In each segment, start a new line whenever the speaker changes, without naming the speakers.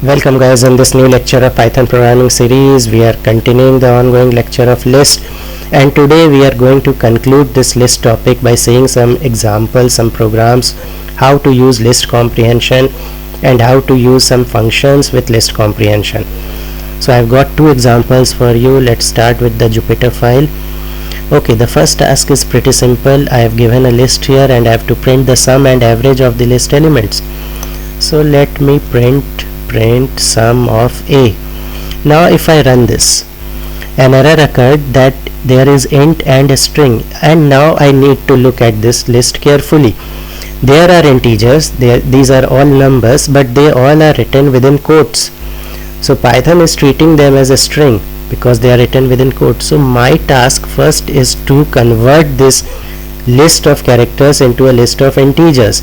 Welcome guys, in this new lecture of Python programming series we are continuing the ongoing lecture of list, and today we are going to conclude this list topic by seeing some examples, some programs, how to use list comprehension and how to use some functions with list comprehension. So I've got two examples for you. Let's start with the Jupyter file. Okay, the first task is pretty simple. I have given a list here and I have to print the sum and average of the list elements. So let me print sum of A. Now if I run this, an error occurred that there is int and a string, and now I need to look at this list carefully. There are integers, these are all numbers, but they all are written within quotes. So Python is treating them as a string because they are written within quotes. So my task first is to convert this list of characters into a list of integers,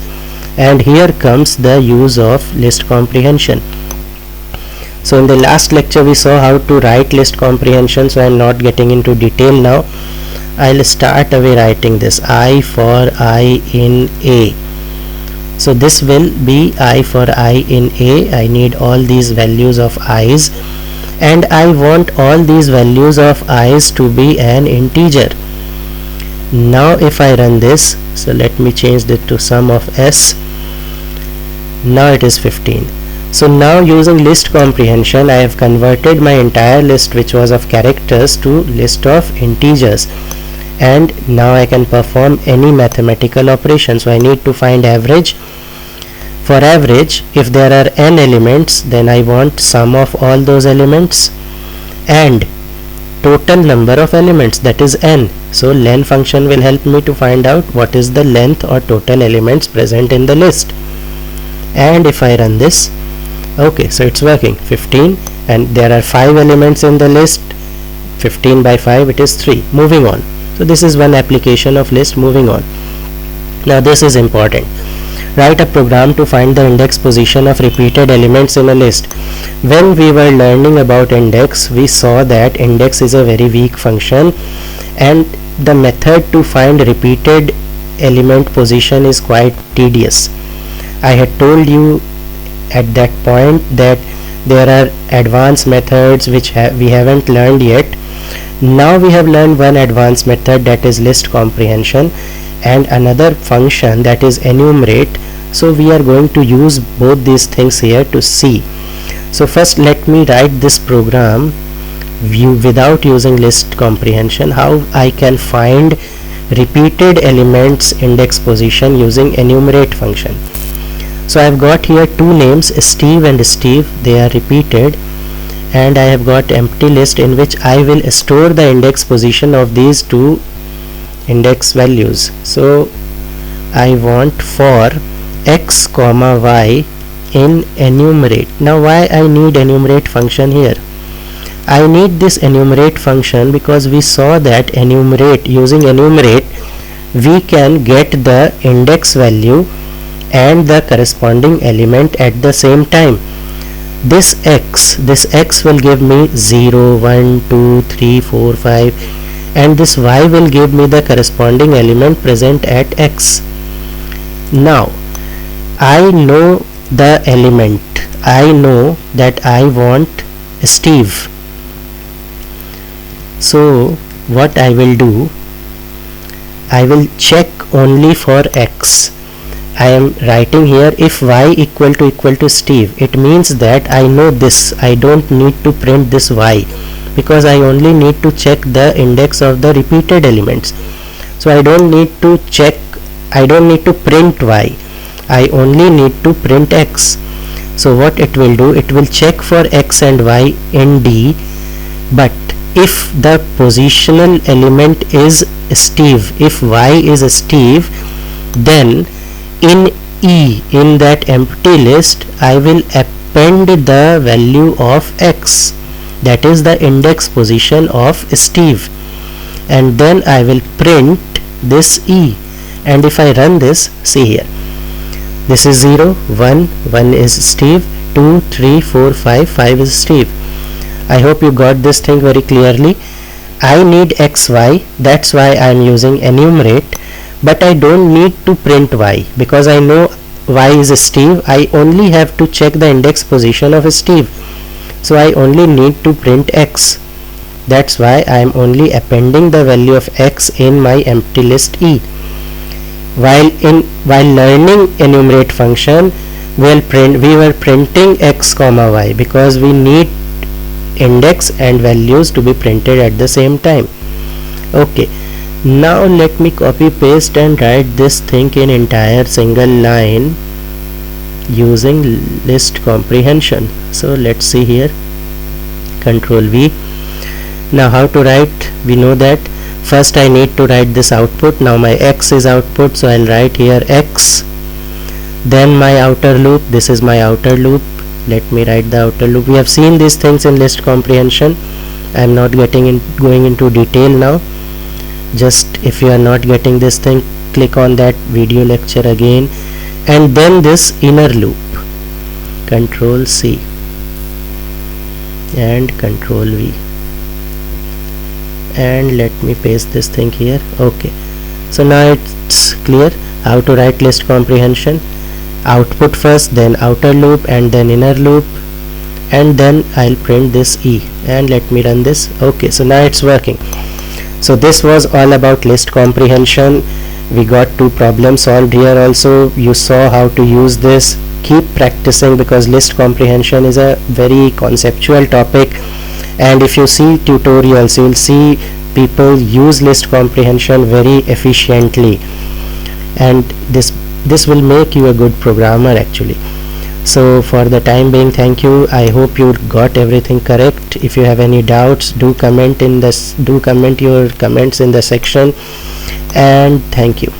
and here comes the use of list comprehension. So in the last lecture we saw how to write list comprehension, so I am not getting into detail now. I'll start away writing this I for I in A. So this will be I for I in A. I need all these values of i's, and I want all these values of i's to be an integer. Now if I run this, so let me change it to sum of s. Now it is 15. So now using list comprehension I have converted my entire list, which was of characters, to list of integers, and now I can perform any mathematical operation. So I need to find average. For average, if there are n elements, then I want sum of all those elements and total number of elements, that is n. So len function will help me to find out what is the length or total elements present in the list. And if I run this, okay, so it's working, 15, and there are 5 elements in the list. 15 by 5, it is 3. Moving on. So this is one application of list. Moving on. Now this is important. Write a program to find the index position of repeated elements in a list. When we were learning about index, we saw that index is a very weak function, and the method to find repeated element position is quite tedious. I had told you at that point that there are advanced methods which we haven't learned yet. Now we have learned one advanced method, that is list comprehension, and another function, that is enumerate. So we are going to use both these things here to see. So first let me write this program without using list comprehension, how I can find repeated elements index position using enumerate function. So I have got here two names, Steve and Steve. They are repeated, and I have got empty list in which I will store the index position of these two index values. So I want for x comma y in enumerate. Now why I need enumerate function here? I need this enumerate function because we saw that using enumerate we can get the index value and the corresponding element at the same time. This x will give me 0, 1, 2, 3, 4, 5, and this y will give me the corresponding element present at x. Now I know the element. I know that I want Steve. So what I will do, I will check only for x. I am writing here if y equal to Steve. It means that I know this. I don't need to print this y because I only need to check the index of the repeated elements. So I don't need to print y. I only need to print x. So what it will do, it will check for x and y in D, but if the positional element is Steve, if y is Steve, then in E, in that empty list, I will append the value of x, that is the index position of Steve, and then I will print this E. And if I run this, see here, this is 0, 1 is Steve, 2, 3, 4, 5 is Steve. I hope you got this thing very clearly. I need xy, that's why I am using enumerate, but I don't need to print y because I know y is Steve, I only have to check the index position of Steve, so I only need to print x. That's why I am only appending the value of x in my empty list E. While learning enumerate function, we were printing x comma y because we need index and values to be printed at the same time. Okay, now let me copy paste and write this thing in entire single line using list comprehension. So let's see here, Control V. Now how to write? We know that first I need to write this output. Now my x is output, so I'll write here x, then my outer loop. This is my outer loop. Let me write the outer loop. We have seen these things in list comprehension. I am not going into detail now. Just if you are not getting this thing, click on that video lecture again, and then this inner loop, Control C and Control V, and let me paste this thing here. Okay, so now it's clear how to write list comprehension. Output first, then outer loop, and then inner loop, and then I'll print this E, and let me run this. Okay, so now it's working. So this was all about list comprehension. We got 2 problems solved here also. You saw how to use this. Keep practicing because list comprehension is a very conceptual topic, and if you see tutorials, you will see people use list comprehension very efficiently, and this will make you a good programmer actually. So for the time being, thank you. I hope you got everything correct. If you have any doubts, do comment your comments in the section, and thank you.